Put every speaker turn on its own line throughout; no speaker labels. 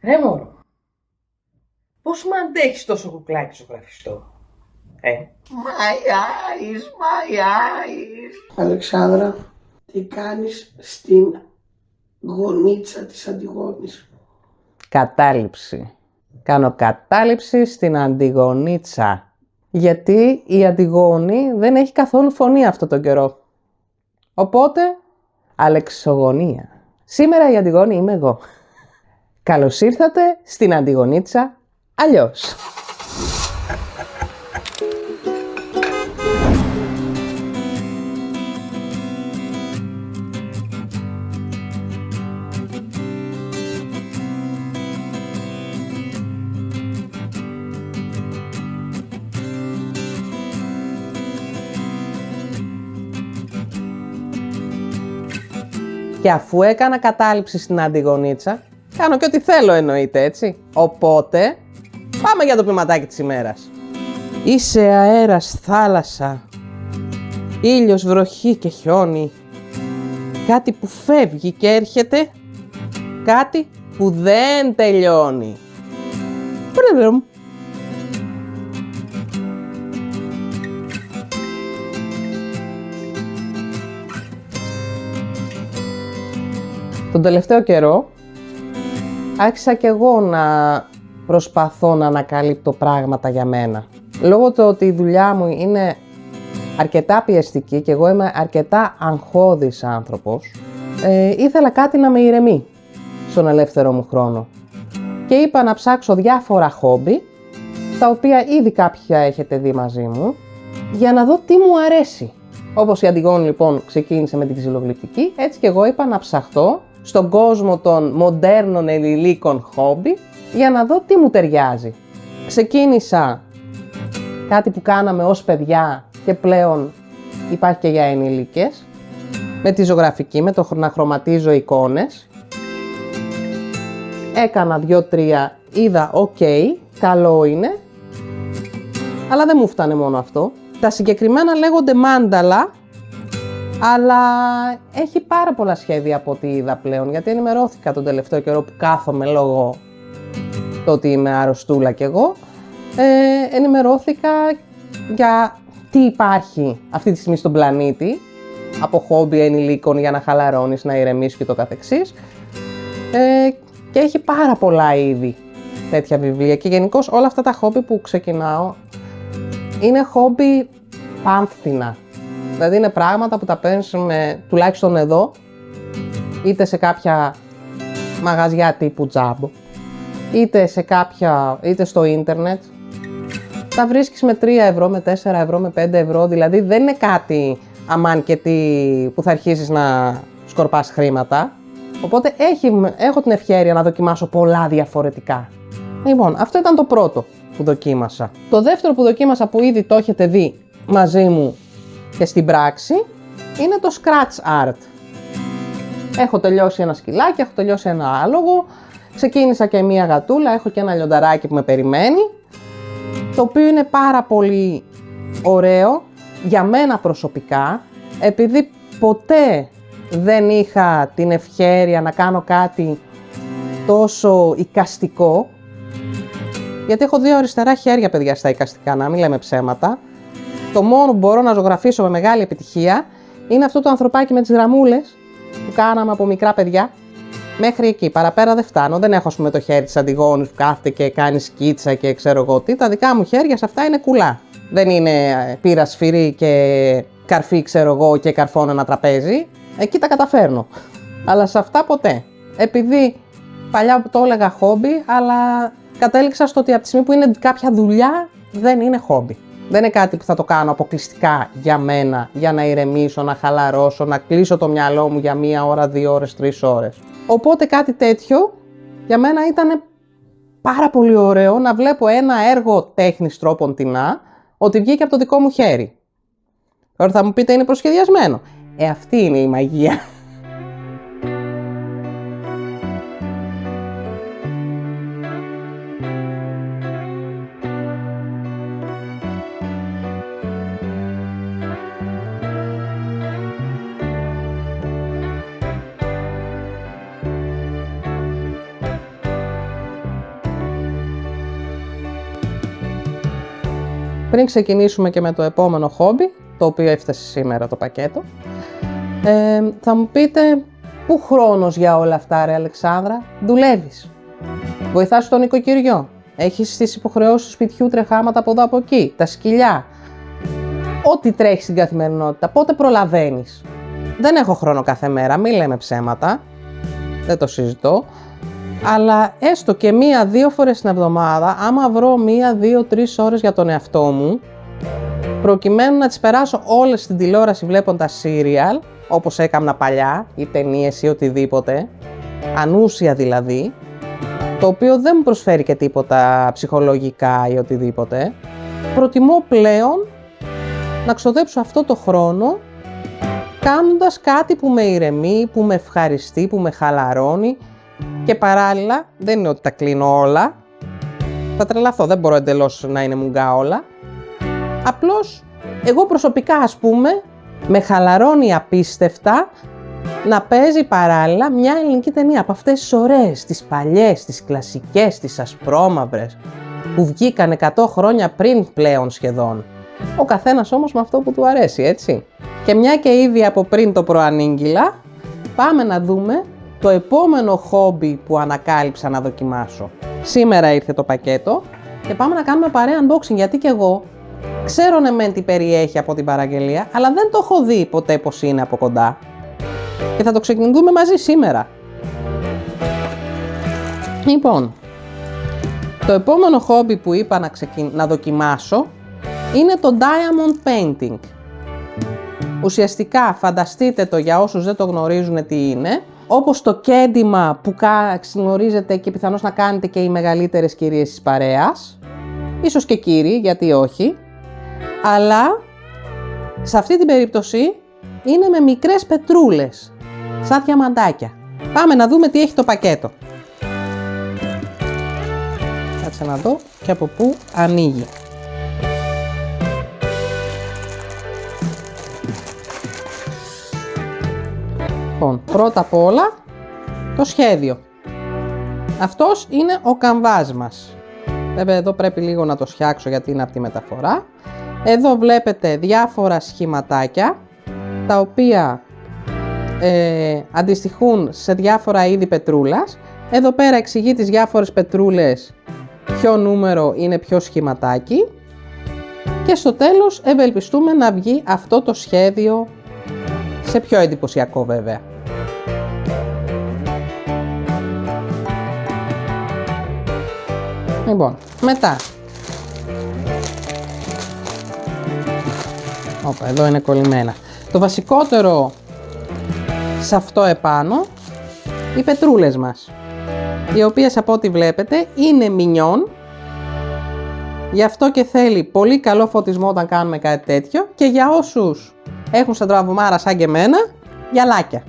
Ρε μωρό, πώς μ' αντέχεις τόσο κουκλάκι ζωγραφιστό,
My eyes.
Αλεξάνδρα, τι κάνεις στην γονίτσα της Αντιγόνης?
Κατάληψη. Κάνω κατάληψη στην Αντιγονίτσα. Γιατί η Αντιγόνη δεν έχει καθόλου φωνή αυτό τον καιρό. Οπότε, αλεξογονία. Σήμερα η Αντιγόνη είμαι εγώ. Καλώς ήρθατε στην Αντιγονίτσα αλλιώς. Και αφού έκανα κατάληψη στην Αντιγονίτσα, κάνω και ό,τι θέλω εννοείται, έτσι. Οπότε, πάμε για το ποιηματάκι της ημέρας. Είσαι αέρας, θάλασσα, ήλιος, βροχή και χιόνι. Κάτι που φεύγει και έρχεται, κάτι που δεν τελειώνει. Πρρρρρρμ. Τον τελευταίο καιρό άρχισα κι εγώ να προσπαθώ να ανακαλύπτω πράγματα για μένα. Λόγω του ότι η δουλειά μου είναι αρκετά πιεστική και εγώ είμαι αρκετά αγχώδης άνθρωπος, ήθελα κάτι να με ηρεμεί στον ελεύθερο μου χρόνο. Και είπα να ψάξω διάφορα χόμπι, τα οποία ήδη κάποια έχετε δει μαζί μου, για να δω τι μου αρέσει. Όπως η Αντιγόνη λοιπόν ξεκίνησε με την ξυλογλυπτική, έτσι και εγώ είπα να ψαχτώ στον κόσμο των μοντέρνων ενηλίκων χόμπι για να δω τι μου ταιριάζει. Ξεκίνησα κάτι που κάναμε ως παιδιά και πλέον υπάρχει και για ενήλικες, με τη ζωγραφική, με το να χρωματίζω εικόνες. Έκανα 2-3, είδα καλό είναι, αλλά δεν μου φτάνε μόνο αυτό. Τα συγκεκριμένα λέγονται μάνταλα, αλλά έχει πάρα πολλά σχέδια από ό,τι είδα πλέον, γιατί ενημερώθηκα τον τελευταίο καιρό που κάθομαι λόγω το ότι είμαι αρρωστούλα κι εγώ. Ενημερώθηκα για τι υπάρχει αυτή τη στιγμή στον πλανήτη, από χόμπι ενηλίκων για να χαλαρώνεις, να ηρεμείς και το καθεξής. Και έχει πάρα πολλά είδη τέτοια βιβλία και γενικώς όλα αυτά τα χόμπι που ξεκινάω είναι χόμπι πάμφθηνα. Δηλαδή είναι πράγματα που τα παίρνεις τουλάχιστον εδώ, είτε σε κάποια μαγαζιά τύπου Τζάμπο, είτε στο ίντερνετ. Τα βρίσκεις με 3 ευρώ, με 4 ευρώ, με 5 ευρώ, δηλαδή δεν είναι κάτι αμάν και τι που θα αρχίσεις να σκορπάς χρήματα. Οπότε έχω την ευχέρεια να δοκιμάσω πολλά διαφορετικά. Λοιπόν, αυτό ήταν το πρώτο που δοκίμασα. Το δεύτερο που δοκίμασα, που ήδη το έχετε δει μαζί μου και στην πράξη, είναι το scratch art. Έχω τελειώσει ένα σκυλάκι, έχω τελειώσει ένα άλογο, ξεκίνησα και μία γατούλα, έχω και ένα λιονταράκι που με περιμένει, το οποίο είναι πάρα πολύ ωραίο για μένα προσωπικά, επειδή ποτέ δεν είχα την ευχέρεια να κάνω κάτι τόσο εικαστικό, γιατί έχω 2 αριστερά χέρια, παιδιά, στα εικαστικά, να μην λέμε ψέματα. Το μόνο που μπορώ να ζωγραφίσω με μεγάλη επιτυχία είναι αυτό το ανθρωπάκι με τις γραμμούλες που κάναμε από μικρά παιδιά. Μέχρι εκεί, παραπέρα δεν φτάνω. Δεν έχω, ας πούμε, το χέρι της Αντιγόνης που κάθεται και κάνει σκίτσα και ξέρω εγώ τι. Τα δικά μου χέρια σε αυτά είναι κουλά. Δεν είναι πύρα σφυρί και καρφί, ξέρω εγώ, και καρφώνω ένα τραπέζι. Εκεί τα καταφέρνω. Αλλά σε αυτά ποτέ. Επειδή παλιά το έλεγα χόμπι, αλλά κατέληξα στο ότι από τη στιγμή που είναι κάποια δουλειά, δεν είναι χόμπι. Δεν είναι κάτι που θα το κάνω αποκλειστικά για μένα, για να ηρεμήσω, να χαλαρώσω, να κλείσω το μυαλό μου για 1 ώρα, 2 ώρες, 3 ώρες. Οπότε κάτι τέτοιο για μένα ήταν πάρα πολύ ωραίο να βλέπω ένα έργο τέχνης τρόπον τεινά, ότι βγήκε από το δικό μου χέρι. Τώρα θα μου πείτε είναι προσχεδιασμένο. Αυτή είναι η μαγεία. Πριν ξεκινήσουμε και με το επόμενο χόμπι, το οποίο έφτασε σήμερα το πακέτο, θα μου πείτε πού χρόνος για όλα αυτά, ρε Αλεξάνδρα? Δουλεύεις, βοηθάς τον οικοκυριό, έχεις τις υποχρεώσεις του σπιτιού, τρεχάματα από εδώ από εκεί, τα σκυλιά, ό,τι τρέχει στην καθημερινότητα, πότε προλαβαίνεις? Δεν έχω χρόνο κάθε μέρα, μην λέμε ψέματα, δεν το συζητώ, αλλά έστω και 1-2 φορές την εβδομάδα, άμα βρω 1-2-3 ώρες για τον εαυτό μου, προκειμένου να τις περάσω όλες στην τηλεόραση βλέποντας σύριαλ, όπως έκανα παλιά, ή ταινίες ή οτιδήποτε, ανούσια δηλαδή, το οποίο δεν μου προσφέρει και τίποτα ψυχολογικά ή οτιδήποτε, προτιμώ πλέον να ξοδέψω αυτό το χρόνο κάνοντας κάτι που με ηρεμεί, που με ευχαριστεί, που με χαλαρώνει και παράλληλα, δεν είναι ότι τα κλείνω όλα, θα τρελαθώ, δεν μπορώ εντελώς να είναι μουγκά όλα, απλώς εγώ προσωπικά ας πούμε με χαλαρώνει απίστευτα να παίζει παράλληλα μια ελληνική ταινία από αυτές τις ωραίες, τις παλιές, τις κλασικές, τις ασπρόμαυρες που βγήκαν 100 χρόνια πριν πλέον σχεδόν. Ο καθένας όμως με αυτό που του αρέσει, έτσι. Και μια και ήδη από πριν το προανήγγυλα, πάμε να δούμε το επόμενο χόμπι που ανακάλυψα να δοκιμάσω. Σήμερα ήρθε το πακέτο και πάμε να κάνουμε παρέα unboxing, γιατί και εγώ ξέρω ναι μεν τι περιέχει από την παραγγελία, αλλά δεν το έχω δει ποτέ πως είναι από κοντά. Και θα το ξεκινήσουμε μαζί σήμερα. Λοιπόν, το επόμενο χόμπι που είπα να δοκιμάσω είναι το diamond painting. Ουσιαστικά φανταστείτε το, για όσους δεν το γνωρίζουν τι είναι, όπως το κέντημα που γνωρίζετε και πιθανώς να κάνετε και οι μεγαλύτερες κυρίες της παρέας, ίσως και κύριοι, γιατί όχι, αλλά σε αυτή την περίπτωση είναι με μικρές πετρούλες, σαν διαμαντάκια. Πάμε να δούμε τι έχει το πακέτο. Κάτσε να δω και από πού ανοίγει. Λοιπόν, πρώτα απ' όλα το σχέδιο. Αυτός είναι ο καμβάς μας. Βέβαια εδώ πρέπει λίγο να το φτιάξω γιατί είναι από τη μεταφορά. Εδώ βλέπετε διάφορα σχηματάκια τα οποία αντιστοιχούν σε διάφορα είδη πετρούλας. Εδώ πέρα εξηγεί τις διάφορες πετρούλες, ποιο νούμερο είναι ποιο σχηματάκι. Και στο τέλος ευελπιστούμε να βγει αυτό το σχέδιο σε πιο εντυπωσιακό βέβαια. Λοιπόν, μετά. Όπα, εδώ είναι κολλημένα. Το βασικότερο σε αυτό επάνω, οι πετρούλες μας, οι οποίες από ό,τι βλέπετε είναι μινιόν, γι' αυτό και θέλει πολύ καλό φωτισμό όταν κάνουμε κάτι τέτοιο, και για όσους έχουν σαν τραβουμάρα σαν και εμένα, γυαλάκια.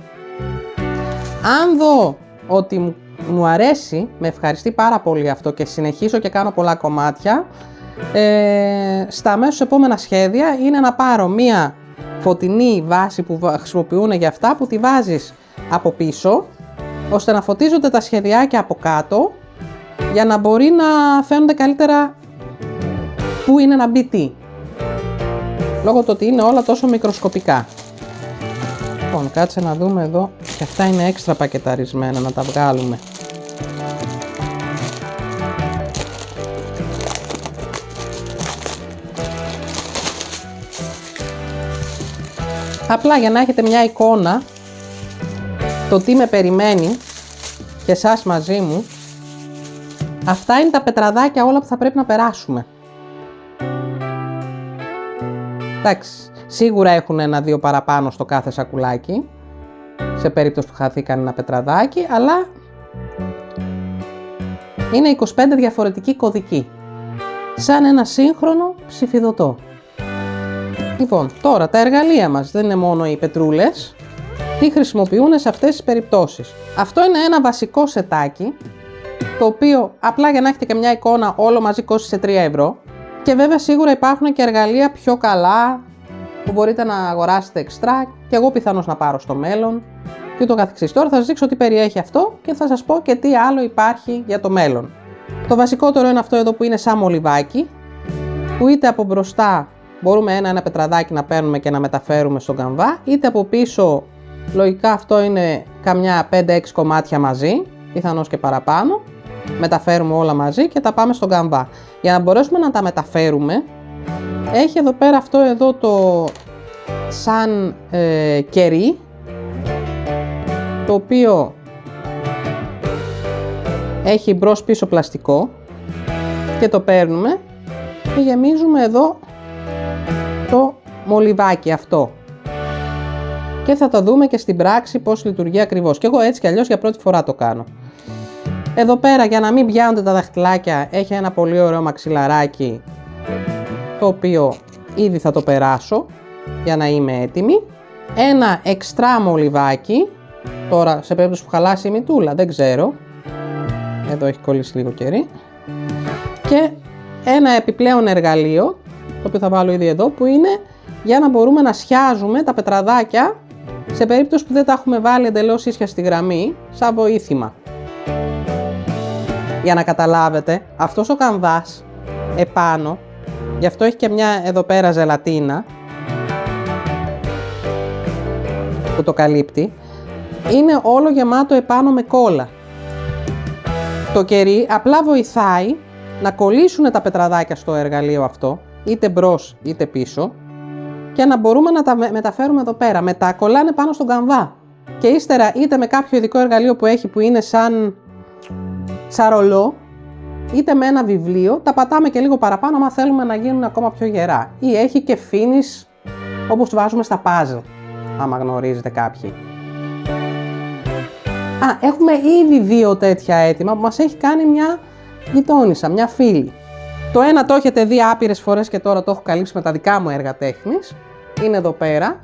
Αν δω ότι μου αρέσει, με ευχαριστεί πάρα πολύ αυτό και συνεχίσω και κάνω πολλά κομμάτια, στα αμέσως επόμενα σχέδια είναι να πάρω μία φωτεινή βάση που χρησιμοποιούν για αυτά, που τη βάζεις από πίσω ώστε να φωτίζονται τα σχεδιάκια από κάτω, για να μπορεί να φαίνονται καλύτερα που είναι να μπει τι, λόγω του ότι είναι όλα τόσο μικροσκοπικά. Λοιπόν, κάτσε να δούμε εδώ, και αυτά είναι έξτρα πακεταρισμένα, να τα βγάλουμε. Απλά για να έχετε μια εικόνα το τι με περιμένει και εσάς μαζί μου, αυτά είναι τα πετραδάκια όλα που θα πρέπει να περάσουμε. Εντάξει, σίγουρα έχουν 1-2 παραπάνω στο κάθε σακουλάκι, σε περίπτωση που χαθήκαν ένα πετραδάκι, αλλά είναι 25 διαφορετικοί κωδικοί, σαν ένα σύγχρονο ψηφιδωτό. Λοιπόν, τώρα τα εργαλεία μας δεν είναι μόνο οι πετρούλες, τι χρησιμοποιούν σε αυτές τις περιπτώσεις. Αυτό είναι ένα βασικό σετάκι, το οποίο απλά για να έχετε και μια εικόνα όλο μαζί κόστησε 3 ευρώ. Και βέβαια σίγουρα υπάρχουν και εργαλεία πιο καλά που μπορείτε να αγοράσετε εξτρά και εγώ πιθανώς να πάρω στο μέλλον και ούτω καθεξής. Τώρα θα σας δείξω τι περιέχει αυτό και θα σας πω και τι άλλο υπάρχει για το μέλλον. Το βασικότερο είναι αυτό εδώ που είναι σαν μολυβάκι, που είτε από μπροστά μπορούμε ένα πετραδάκι να παίρνουμε και να μεταφέρουμε στον καμβά, είτε από πίσω, λογικά αυτό είναι καμιά 5-6 κομμάτια μαζί, πιθανώς και παραπάνω, μεταφέρουμε όλα μαζί και τα πάμε στον καμβά. Για να μπορέσουμε να τα μεταφέρουμε, έχει εδώ πέρα αυτό εδώ το σαν κερί, το οποίο έχει μπρος πίσω πλαστικό και το παίρνουμε και γεμίζουμε εδώ το μολυβάκι αυτό. Και θα το δούμε και στην πράξη πώς λειτουργεί ακριβώς. Και εγώ έτσι κι αλλιώς για πρώτη φορά το κάνω. Εδώ πέρα, για να μην πιάνονται τα δαχτυλάκια, έχει ένα πολύ ωραίο μαξιλαράκι, το οποίο ήδη θα το περάσω για να είμαι έτοιμη. Ένα εξτρά μολυβάκι, τώρα σε περίπτωση που χαλάσει η μητούλα, δεν ξέρω. Εδώ έχει κολλήσει λίγο κερί. Και ένα επιπλέον εργαλείο, το οποίο θα βάλω ήδη εδώ, που είναι για να μπορούμε να σιάζουμε τα πετραδάκια σε περίπτωση που δεν τα έχουμε βάλει εντελώς ίσια στη γραμμή, σαν βοήθημα. Για να καταλάβετε, αυτός ο καμβάς επάνω, γι' αυτό έχει και μια εδώ πέρα ζελατίνα που το καλύπτει, είναι όλο γεμάτο επάνω με κόλλα. Το κερί απλά βοηθάει να κολλήσουν τα πετραδάκια στο εργαλείο αυτό, είτε μπρος είτε πίσω, και να μπορούμε να τα μεταφέρουμε εδώ πέρα. Μετά κολλάνε πάνω στον καμβά και ύστερα είτε με κάποιο ειδικό εργαλείο που έχει, που είναι σαν ρολό, είτε με ένα βιβλίο, τα πατάμε και λίγο παραπάνω άμα θέλουμε να γίνουν ακόμα πιο γερά. Ή έχει και finish, όπως βάζουμε στα puzzle, άμα γνωρίζετε κάποιοι. Έχουμε ήδη 2 τέτοια έτοιμα που μας έχει κάνει μια γειτόνισσα, μια φίλη. Το ένα το έχετε δει άπειρες φορές και τώρα το έχω καλύψει με τα δικά μου έργα τέχνης. Είναι εδώ πέρα.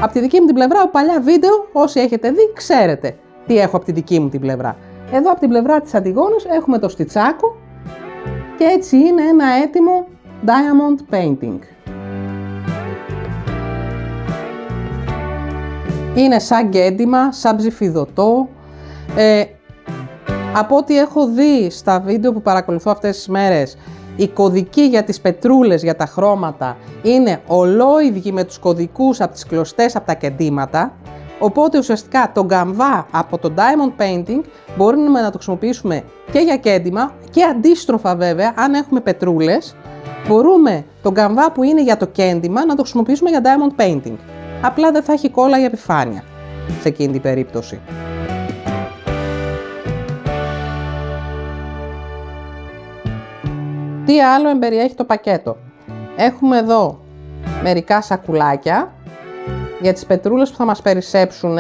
Από τη δική μου την πλευρά, από παλιά βίντεο, όσοι έχετε δει, ξέρετε τι έχω από τη δική μου την πλευρά. Εδώ από την πλευρά της Αντιγόνης έχουμε το στιτσάκο και έτσι είναι ένα έτοιμο diamond painting. Είναι σαν γκέντημα, σαν ψηφιδωτό. Από ό,τι έχω δει στα βίντεο που παρακολουθώ αυτές τις μέρες, οι κωδικοί για τις πετρούλες, για τα χρώματα, είναι ολόιδιοι με τους κωδικούς από τις κλωστές, από τα κεντήματα. Οπότε ουσιαστικά τον καμβά από το diamond painting μπορούμε να το χρησιμοποιήσουμε και για κέντημα και αντίστροφα βέβαια, αν έχουμε πετρούλες, μπορούμε τον καμβά που είναι για το κέντημα να το χρησιμοποιήσουμε για diamond painting. Απλά δεν θα έχει κόλλα η επιφάνεια σε εκείνη την περίπτωση. Τι άλλο εμπεριέχει το πακέτο? Έχουμε εδώ μερικά σακουλάκια για τις πετρούλες που θα μας περισσέψουν.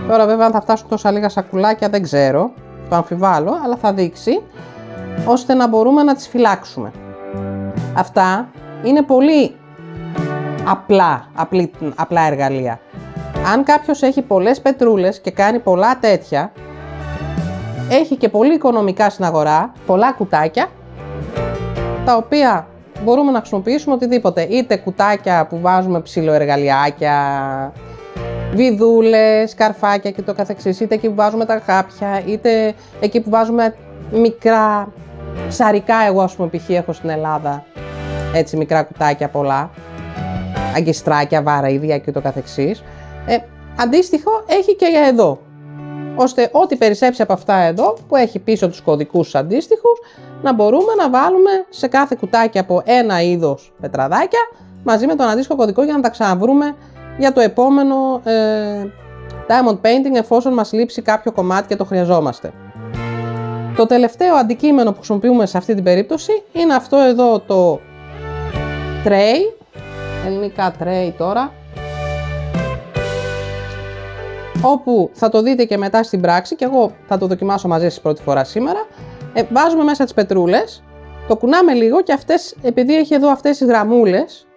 Τώρα βέβαια αν θα φτάσουν τόσα λίγα σακουλάκια δεν ξέρω, το αμφιβάλλω, αλλά θα δείξει, ώστε να μπορούμε να τις φυλάξουμε. Αυτά είναι πολύ απλά εργαλεία. Αν κάποιος έχει πολλές πετρούλες και κάνει πολλά τέτοια, έχει και πολύ οικονομικά στην αγορά, πολλά κουτάκια, τα οποία μπορούμε να χρησιμοποιήσουμε οτιδήποτε, είτε κουτάκια που βάζουμε ψιλοεργαλειάκια, βιδούλες, καρφάκια και το καθεξής, είτε εκεί που βάζουμε τα χάπια, είτε εκεί που βάζουμε μικρά ψαρικά, εγώ ας πούμε π.χ. έχω στην Ελλάδα, έτσι μικρά κουτάκια πολλά, αγκιστράκια, βαραίδια και το καθεξής. Αντίστοιχο έχει και για εδώ, ώστε ό,τι περισσέψει από αυτά εδώ, που έχει πίσω τους κωδικούς αντίστοιχους, να μπορούμε να βάλουμε σε κάθε κουτάκι από ένα είδος πετραδάκια, μαζί με τον αντίστοιχο κωδικό για να τα ξαναβρούμε για το επόμενο diamond painting, εφόσον μας λείψει κάποιο κομμάτι και το χρειαζόμαστε. Το τελευταίο αντικείμενο που χρησιμοποιούμε σε αυτή την περίπτωση είναι αυτό εδώ το tray, ελληνικά tray τώρα, όπου θα το δείτε και μετά στην πράξη και εγώ θα το δοκιμάσω μαζί σας πρώτη φορά σήμερα. Βάζουμε μέσα τις πετρούλες, το κουνάμε λίγο και αυτές, επειδή έχει εδώ αυτές τις γραμμούλες,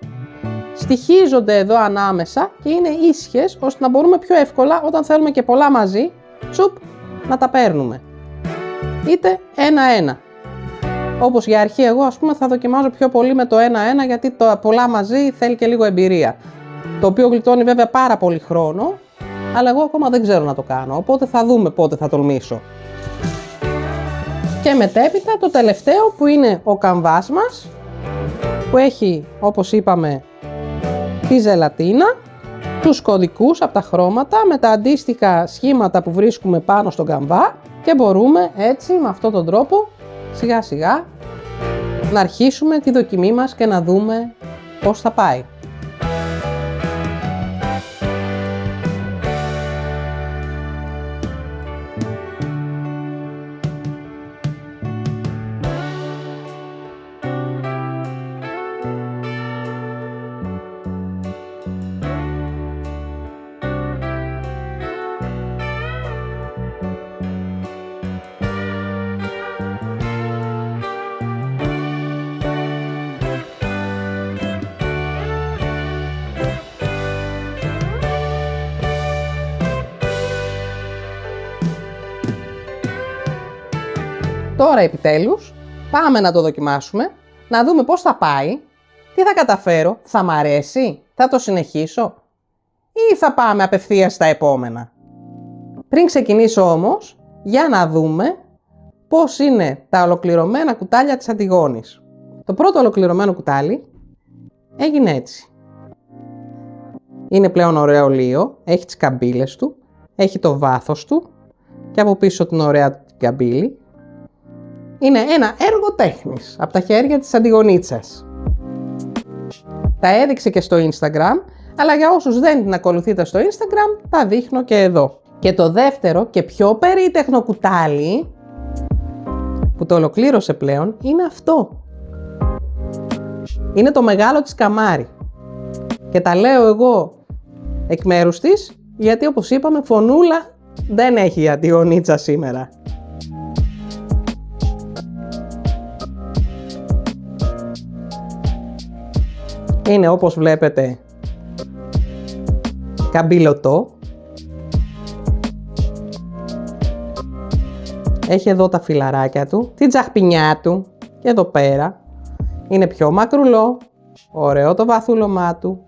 στοιχίζονται εδώ ανάμεσα και είναι ίσχυες, ώστε να μπορούμε πιο εύκολα όταν θέλουμε και πολλά μαζί, τσουπ, να τα παίρνουμε. Είτε ένα-ένα. Όπως για αρχή εγώ ας πούμε θα δοκιμάζω πιο πολύ με το ένα-ένα, γιατί το πολλά μαζί θέλει και λίγο εμπειρία. Το οποίο γλιτώνει βέβαια πάρα πολύ χρόνο, αλλά εγώ ακόμα δεν ξέρω να το κάνω, οπότε θα δούμε πότε θα τολμήσω. Και μετέπειτα το τελευταίο που είναι ο καμβάς μας, που έχει, όπως είπαμε, τη ζελατίνα, τους κωδικούς από τα χρώματα με τα αντίστοιχα σχήματα που βρίσκουμε πάνω στον καμβά και μπορούμε έτσι με αυτόν τον τρόπο σιγά σιγά να αρχίσουμε τη δοκιμή μας και να δούμε πώς θα πάει. Τώρα επιτέλους πάμε να το δοκιμάσουμε, να δούμε πώς θα πάει, τι θα καταφέρω, θα μ' αρέσει, θα το συνεχίσω ή θα πάμε απευθείας στα επόμενα. Πριν ξεκινήσω όμως, για να δούμε πώς είναι τα ολοκληρωμένα κουτάλια της Αντιγόνης. Το πρώτο ολοκληρωμένο κουτάλι έγινε έτσι. Είναι πλέον ωραίο λίο, έχει τις καμπύλες του, έχει το βάθος του και από πίσω την ωραία την καμπύλη. Είναι ένα έργο τέχνης από τα χέρια της Αντιγονίτσας. Τα έδειξε και στο Instagram, αλλά για όσους δεν την ακολουθείτε στο Instagram, τα δείχνω και εδώ. Και το δεύτερο και πιο περίτεχνο κουτάλι, που το ολοκλήρωσε πλέον, είναι αυτό. Είναι το μεγάλο της καμάρι. Και τα λέω εγώ εκ μέρους της, γιατί όπως είπαμε, φωνούλα δεν έχει η Αντιγονίτσα σήμερα. Είναι όπως βλέπετε καμπύλωτο. Έχει εδώ τα φυλαράκια του, την τσαχπινιά του και εδώ πέρα. Είναι πιο μακρουλό, ωραίο το βαθούλωμά του,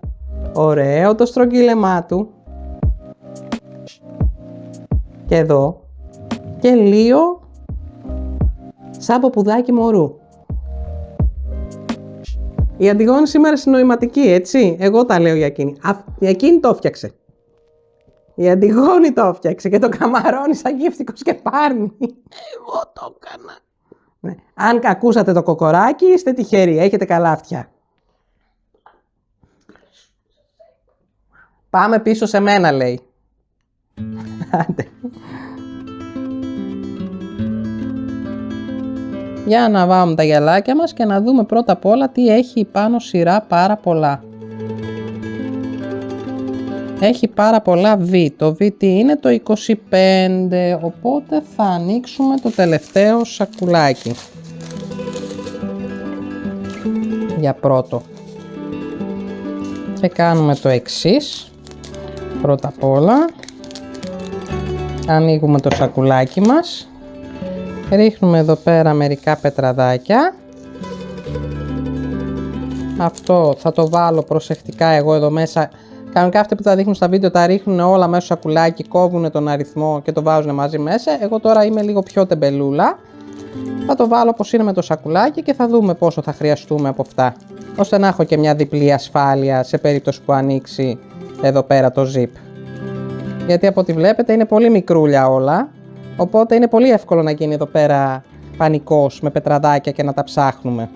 ωραίο το στρογγύλεμά του. Και εδώ και λίγο σαν ποπουδάκι μωρού. Η Αντιγόνη σήμερα συνοηματική, έτσι. Εγώ τα λέω για εκείνη. Εκείνη το έφτιαξε. Η Αντιγόνη το έφτιαξε και το καμαρώνει σαν γύφτικος και πάρνει.
Εγώ το έκανα.
Ναι. Αν ακούσατε το κοκοράκι, είστε τυχεροί. Έχετε καλά αυτιά. Πάμε πίσω σε μένα, λέει. Άντε. Για να βάλουμε τα γυαλάκια μας και να δούμε πρώτα απ' όλα τι έχει πάνω σειρά πάρα πολλά. Έχει πάρα πολλά β. Το β τι είναι? Το 25. Οπότε θα ανοίξουμε το τελευταίο σακουλάκι. Για πρώτο. Και κάνουμε το εξής. Πρώτα απ' όλα. Ανοίγουμε το σακουλάκι μας. Ρίχνουμε εδώ πέρα μερικά πετραδάκια. Αυτό θα το βάλω προσεκτικά εγώ εδώ μέσα. Κανονικά αυτοί που τα δείχνουν στα βίντεο τα ρίχνουν όλα μέσα στο σακουλάκι, κόβουν τον αριθμό και το βάζουν μαζί μέσα. Εγώ τώρα είμαι λίγο πιο τεμπελούλα. Θα το βάλω όπως είναι με το σακουλάκι και θα δούμε πόσο θα χρειαστούμε από αυτά. Ώστε να έχω και μια διπλή ασφάλεια σε περίπτωση που ανοίξει εδώ πέρα το zip. Γιατί από ό,τι βλέπετε είναι πολύ μικρούλια όλα. Οπότε είναι πολύ εύκολο να γίνει εδώ πέρα πανικός με πετραδάκια και να τα ψάχνουμε.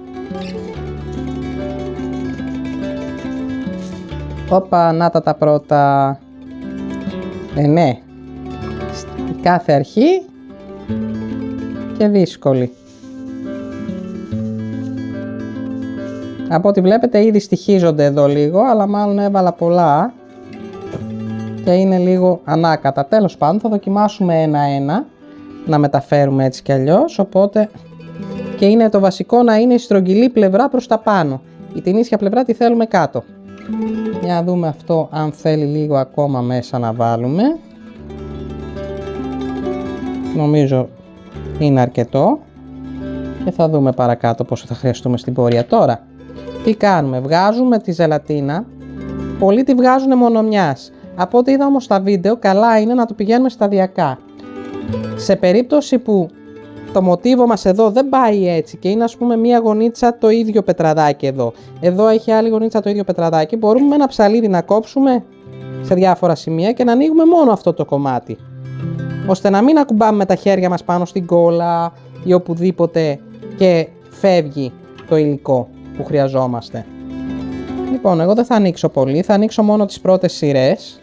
Όπα, να τα πρώτα. Ναι. Στη κάθε αρχή και δύσκολη. Από ό,τι βλέπετε ήδη στοιχίζονται εδώ λίγο, αλλά μάλλον έβαλα πολλά και είναι λίγο ανάκατα. Τέλος πάντων θα δοκιμάσουμε ένα-ένα να μεταφέρουμε έτσι κι αλλιώς, οπότε και είναι το βασικό να είναι η στρογγυλή πλευρά προς τα πάνω. Η την ίσια πλευρά τη θέλουμε κάτω. Για να δούμε αυτό αν θέλει λίγο ακόμα μέσα να βάλουμε. Νομίζω είναι αρκετό και θα δούμε παρακάτω πόσο θα χρειαστούμε στην πορεία. Τώρα τι κάνουμε? Βγάζουμε τη ζελατίνα. Πολλοί τη βγάζουν μόνο μιας. Από ό,τι είδα όμως στα βίντεο, καλά είναι να το πηγαίνουμε σταδιακά. Σε περίπτωση που το μοτίβο μας εδώ δεν πάει έτσι και είναι ας πούμε μία γωνίτσα το ίδιο πετραδάκι εδώ. Εδώ έχει άλλη γωνίτσα το ίδιο πετραδάκι. Μπορούμε με ένα ψαλίδι να κόψουμε σε διάφορα σημεία και να ανοίγουμε μόνο αυτό το κομμάτι. Ώστε να μην ακουμπάμε με τα χέρια μας πάνω στην κόλλα ή οπουδήποτε και φεύγει το υλικό που χρειαζόμαστε. Λοιπόν, εγώ δεν θα ανοίξω πολύ, θα ανοίξω μόνο τις πρώτες σειρές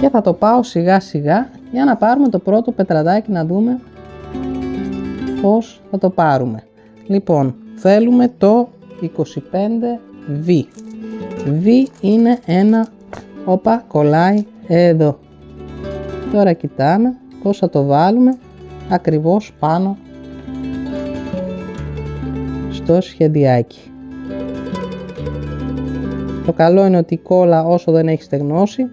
και θα το πάω σιγά σιγά για να πάρουμε το πρώτο πετραδάκι να δούμε πώς θα το πάρουμε. Λοιπόν, θέλουμε το 25V. V είναι ένα, όπα, κολλάει εδώ. Τώρα κοιτάμε πώς θα το βάλουμε ακριβώς πάνω στο σχεδιάκι. Το καλό είναι ότι η κόλλα όσο δεν έχει στεγνώσει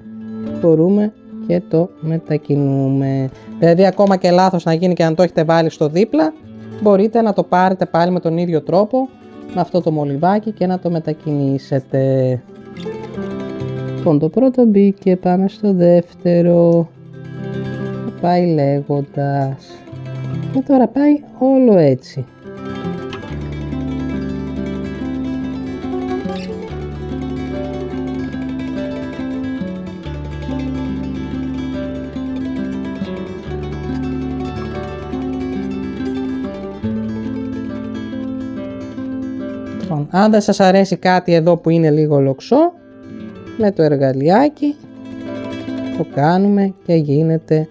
μπορούμε και το μετακινούμε. Δηλαδή ακόμα και λάθος να γίνει και αν το έχετε βάλει στο δίπλα μπορείτε να το πάρετε πάλι με τον ίδιο τρόπο με αυτό το μολυβάκι και να το μετακινήσετε. Λοιπόν, το πρώτο μπήκε, πάμε στο δεύτερο. Πάει λέγοντας και τώρα πάει όλο έτσι. Λοιπόν, αν δεν σας αρέσει κάτι εδώ που είναι λίγο λοξό, με το εργαλειάκι το κάνουμε και γίνεται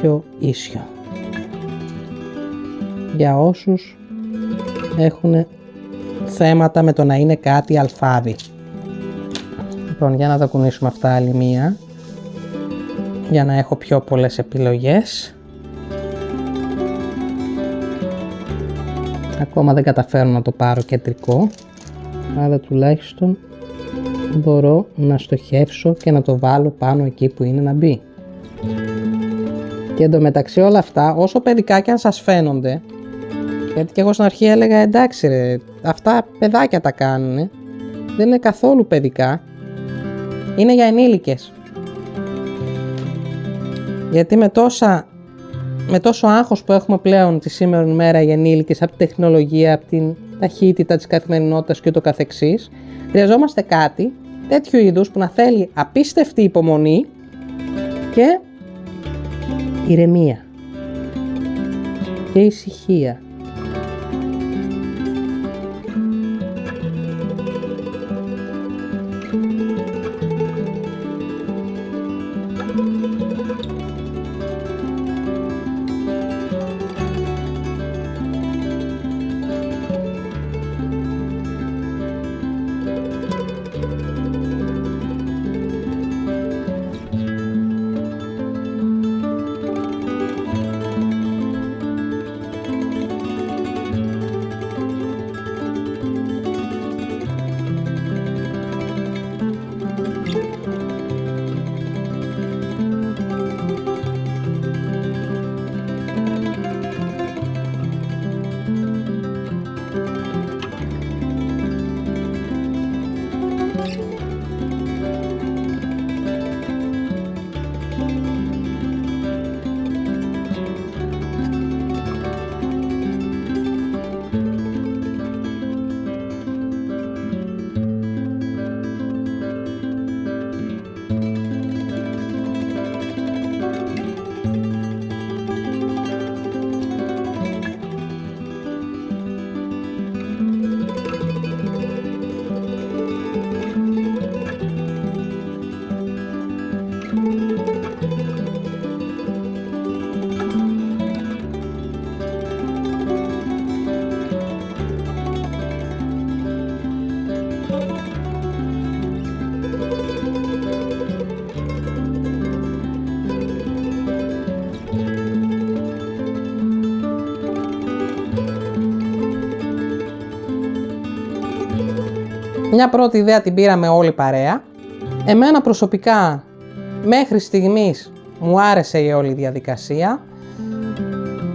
πιο ίσιο. Για όσους έχουν θέματα με το να είναι κάτι αλφάδι. Λοιπόν, για να τα κουνήσουμε αυτά άλλη μία, για να έχω πιο πολλές επιλογές. Ακόμα δεν καταφέρω να το πάρω κεντρικό, αλλά τουλάχιστον μπορώ να στοχεύσω και να το βάλω πάνω εκεί που είναι να μπει. Και εντωμεταξύ όλα αυτά, όσο παιδικά και αν σας φαίνονται, γιατί και εγώ στην αρχή έλεγα εντάξει ρε, αυτά παιδάκια τα κάνουνε, δεν είναι καθόλου παιδικά, είναι για ενήλικες. Γιατί με τόσο άγχος που έχουμε πλέον τη σήμερα μέρα οι ενήλικες από την τεχνολογία, από την ταχύτητα της καθημερινότητας και το καθεξής, χρειαζόμαστε κάτι τέτοιου είδους που να θέλει απίστευτη υπομονή και ηρεμία και ησυχία. Μια πρώτη ιδέα την πήραμε όλη παρέα. Εμένα προσωπικά μέχρι στιγμής μου άρεσε η όλη διαδικασία.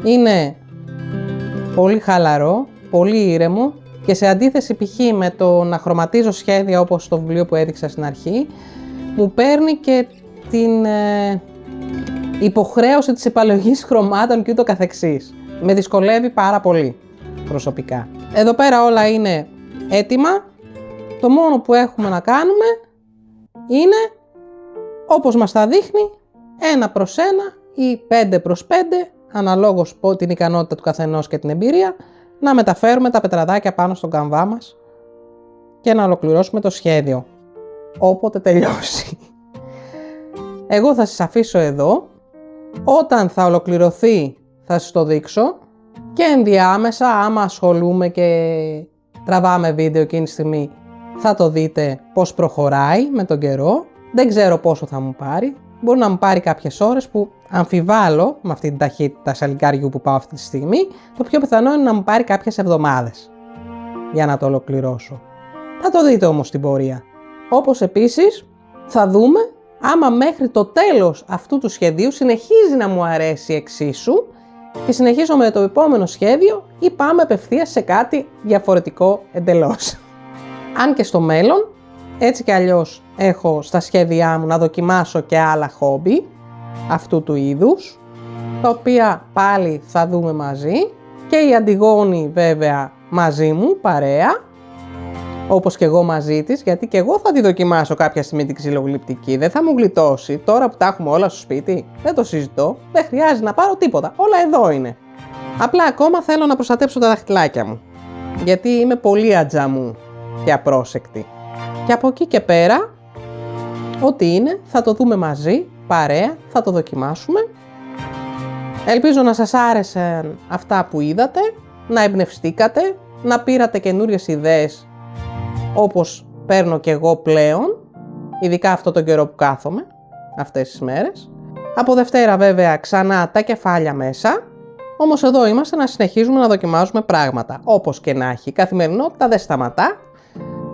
Είναι πολύ χαλαρό, πολύ ήρεμο και σε αντίθεση π.χ. με το να χρωματίζω σχέδια όπως το βιβλίο που έδειξα στην αρχή, μου παίρνει και υποχρέωση της επιλογής χρωμάτων και ούτω καθεξής. Με δυσκολεύει πάρα πολύ προσωπικά. Εδώ πέρα όλα είναι έτοιμα. Το μόνο που έχουμε να κάνουμε είναι, όπως μας τα δείχνει, 1/1 ή 5/5, αναλόγως την ικανότητα του καθενός και την εμπειρία, να μεταφέρουμε τα πετραδάκια πάνω στον καμβά μας και να ολοκληρώσουμε το σχέδιο. Όποτε τελειώσει. Εγώ θα σας αφήσω εδώ. Όταν θα ολοκληρωθεί θα σας το δείξω και ενδιάμεσα, άμα ασχολούμαι και τραβάμε βίντεο εκείνη τη στιγμή, θα το δείτε πώς προχωράει με τον καιρό. Δεν ξέρω πόσο θα μου πάρει. Μπορεί να μου πάρει κάποιες ώρες, που αμφιβάλλω με αυτή την ταχύτητα σαλιγκάριου που πάω αυτή τη στιγμή. Το πιο πιθανό είναι να μου πάρει κάποιες εβδομάδες για να το ολοκληρώσω. Θα το δείτε όμως στην πορεία. Όπως επίσης θα δούμε άμα μέχρι το τέλος αυτού του σχεδίου συνεχίζει να μου αρέσει εξίσου και συνεχίζω με το επόμενο σχέδιο ή πάμε απευθείας σε κάτι διαφορετικό εντελώς. Αν και στο μέλλον, έτσι κι αλλιώς έχω στα σχέδιά μου να δοκιμάσω και άλλα χόμπι αυτού του είδους, τα οποία πάλι θα δούμε μαζί, και η Αντιγόνη βέβαια μαζί μου, παρέα, όπως και εγώ μαζί της, γιατί και εγώ θα τη δοκιμάσω κάποια στιγμή την ξυλογλυπτική, δεν θα μου γλιτώσει, τώρα που τα έχουμε όλα στο σπίτι, δεν το συζητώ, δεν χρειάζεται να πάρω τίποτα, όλα εδώ είναι. Απλά ακόμα θέλω να προστατέψω τα δαχτυλάκια μου, γιατί είμαι πολύ ατζαμού και απρόσεκτη. Και από εκεί και πέρα, ό,τι είναι, θα το δούμε μαζί, παρέα, θα το δοκιμάσουμε. Ελπίζω να σας άρεσαν αυτά που είδατε, να εμπνευστήκατε, να πήρατε καινούριες ιδέες όπως παίρνω και εγώ πλέον, ειδικά αυτό τον καιρό που κάθομαι, αυτές τις μέρες. Από Δευτέρα βέβαια ξανά τα κεφάλια μέσα, όμως εδώ είμαστε να συνεχίζουμε να δοκιμάζουμε πράγματα. Όπως και να έχει, η καθημερινότητα δεν σταματά.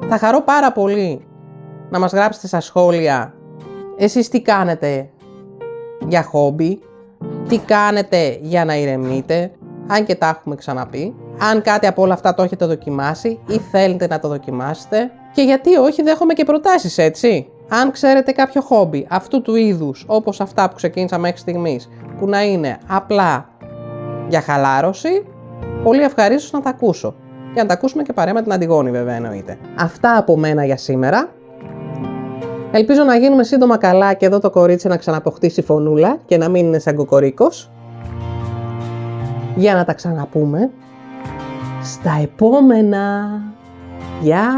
Θα χαρώ πάρα πολύ να μας γράψετε στα σχόλια εσείς τι κάνετε για χόμπι, τι κάνετε για να ηρεμείτε, αν και τα έχουμε ξαναπεί. Αν κάτι από όλα αυτά το έχετε δοκιμάσει ή θέλετε να το δοκιμάσετε, και γιατί όχι, δέχομαι και προτάσεις, έτσι. Αν ξέρετε κάποιο χόμπι αυτού του είδους, όπως αυτά που ξεκίνησα μέχρι στιγμής, που να είναι απλά για χαλάρωση, πολύ ευχαρίστως να τα ακούσω. Και να τα ακούσουμε και παρέα με την Αντιγόνη βέβαια, εννοείται. Αυτά από μένα για σήμερα. Ελπίζω να γίνουμε σύντομα καλά και εδώ το κορίτσι να ξαναποκτήσει φωνούλα και να μην είναι σαν κοκορίκος. Για να τα ξαναπούμε στα επόμενα. Γεια!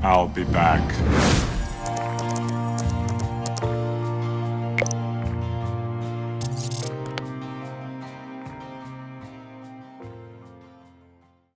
I'll be back.